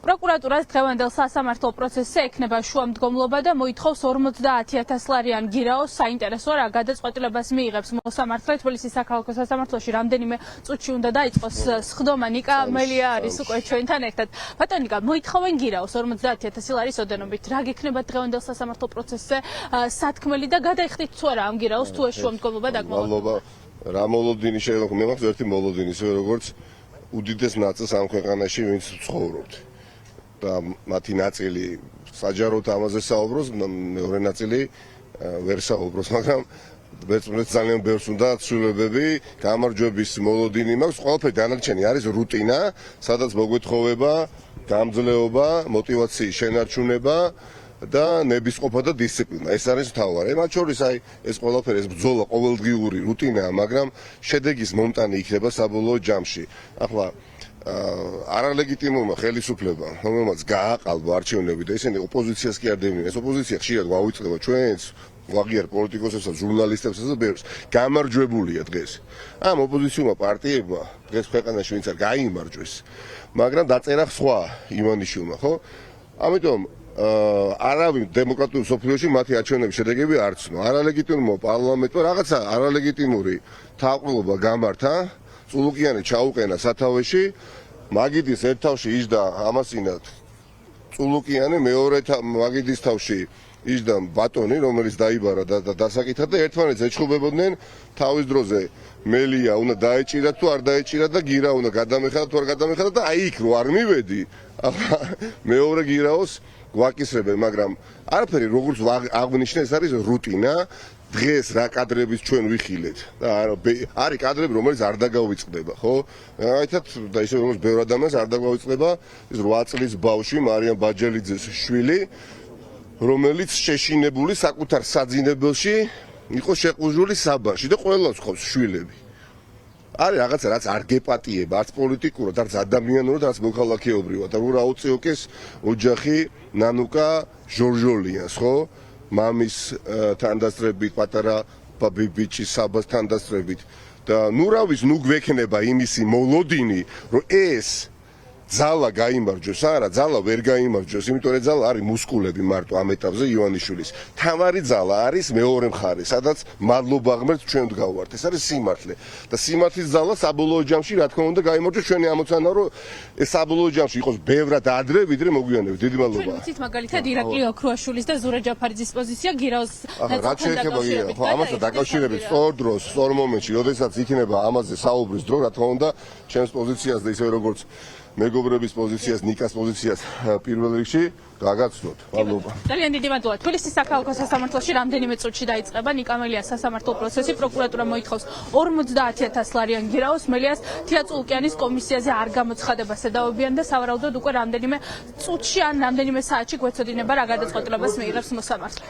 პროკურატურას დღევანდელ სასამართლო პროცესზე ექნება შუამდგომლობა და მოითხოვს 50,000 ლარიან გირაოს საინტერესო რა გადაწყვეტილებას მიიღებს მოსამართლე. თბილისის საქალაქო სასამართლოში რამდენიმე წუთში უნდა დაიწყოს სხდომა. ნიკა მელია არის უკვე ჩვენთან ერთად. ბატონო ნიკა, მოითხოვენ გირაოს 50,000 ლარის ოდენობით. რა გექნება დღევანდელ სასამართლო პროცესზე სათქმელი და გადაიხდით თუ არა ამ გირაოს თუ ეს შუამდგომლობა დაგმოვაკდება? რა მოლოდინი შეიძლება მე მაქვს ერთი მოლოდინი, ისე როგორც უდიდეს ნაწილს ამ ქვეყანაში ვინც ცხოვრობთ. და მათი ნაწილი საჯაროდ ამაზე საუბრობს, მეორე ნაწილი ვერ საუბრობს, მაგრამ ვერცმეთ ძალიან ბევრს უნდა ცვლილებები, გამარჯვების მოლოდინი მაქვს, ყველაფერი დანარჩენი არის რუტინა, სადაც მოგვითხოვება, გამძლეობა, მოტივაციის შენარჩუნება და ნებისყოფა და დისციპლინა. ეს არის მთავარი. მათ შორის აი ეს ყველაფერი ეს ბრძოლა ყოველდღიური რუტინაა, მაგრამ შედეგის მომტანი იქნება საბოლოო ჯამში. ახლა არალეგიტიმურმა ხელისუფლებამ, რომელმაც გააყალბა არჩევნები და ისინი ოპოზიციას კი არ დევნიან. ეს ოპოზიცია ხშირად გვაუწყდება ჩვენს, ვაღიარ პოლიტიკოსებსაც, ჟურნალისტებსაც და ბევრს. გამარჯვებულია დღეს. ამ ოპოზიციურმა პარტიებმა დღეს ქვეყანაში ვინც არ გაიმარჯვეს, მაგრამ დაწერა სხვა ივანიშვილმა, ხო? ამიტომ არავინ დემოკრატიულ სოფლიოში მათი არჩევნების შედეგები არ ცნო. არალეგიტიმურმა პარლამენტმა რაღაცა არალეგიტიმური თავყრილობა გამართა, წულუკიანი ჩაუყენა სათავეში, მაგიდის ერთ თავში იჯდა ამასინად წულუკიანი, მეორე მაგიდის თავში იჯდა ბატონი, რომელიც დაიბარა და დასაკითხა და ერთმანეთს ეჩხუბებოდნენ თავის დროზე მელია უნდა დაეჭირა თუ არ დაეჭირა და გირა უნდა გადამეხადა თუ არ გადამეხადა და აი იქ რო არ მივედი, მეორე გირაოს გვაკისრებენ, მაგრამ არაფერი როგორც აღნიშნე ეს არის რუტინა. დღეს რა კადრების ჩვენ ვიხილეთ და არის კადრები რომელიც არ დაგავიწყდება, ხო? აითად და ისე როგორც ბევრ ადამიანს არ დაგავიწყდება ეს 8 წლის ბავშვი მარიამ ბაჯელიძეს შვილი, რომელიც შეშინებული საკუთარ საძინებელში იყო შეყუჟული საბანში და ყველას ხობს შვილები. არის რაღაცა რაც არ გეპატიება, არც პოლიტიკურად, არც ადამიანურად, არც მოქალაქეობრივად. და რაუწიოკეს ოჯახი ნანუკა ჟორჟოლიანს, ხო? მამის თანდასწრებით, პატარა ბიჭის საბას თანდასწრებით და ნუ რავის ნუ გვექნება იმისი მოლოდინი, რომ ეს ძალა გაიმარჯვოს, არა, ძალა ვერ გაიმარჯვოს, იმიტომ რომ ძალა არის მუსკულები მარტო ამ ეტაპზე ივანიშვილის. თავარი ძალა არის მეორე მხარე, სადაც მადლობა ღმერთს ჩვენ ვდგავართ. ეს არის სიმართლე. და სიმართლის ძალა საბოლოო ჯამში რა თქმა უნდა გაიმარჯვოს. ჩვენი ამოცანა რომ ეს საბოლოო ჯამში იყოს ბევრად ადრე, ვიდრე მოგვიანებით. დიდი მადლობა. ვიცით მაგალითად ირაკლი ოქრუაშვილის და ზურა ჯაფარიძის პოზიცია გირაოს რაც შეეხება ხო ამასთან დაკავშირებით სწორ დროს, სწორ მომენტში, როდესაც იქნება ამაზე საუბრის დრო, რა თქმა უნდა, ჩემს პოზიციას და ისე როგორც მეგობრების პოზიციას, ნიკას პოზიციას პირველ რიგში გაგაცნოთ. მადლობა. ძალიან დიდი მადლობა. თბილისის საქალაქო სასამართლოში რამდენიმე წუთში დაიწყება ნიკა მელიას სასამართლო პროცესი. პროკურატურა მოითხოვს 50,000 ლარიან გირაოს. მელიას თია წულუკიანის კომისიაზე არ გამოცხადებას ედავებიან და სავარაუდოდ უკვე რამდენიმე წუთში ან რამდენიმე საათში გვეცოდინება რა გადაწყვეტილებას მიიღებს მოსამართლე.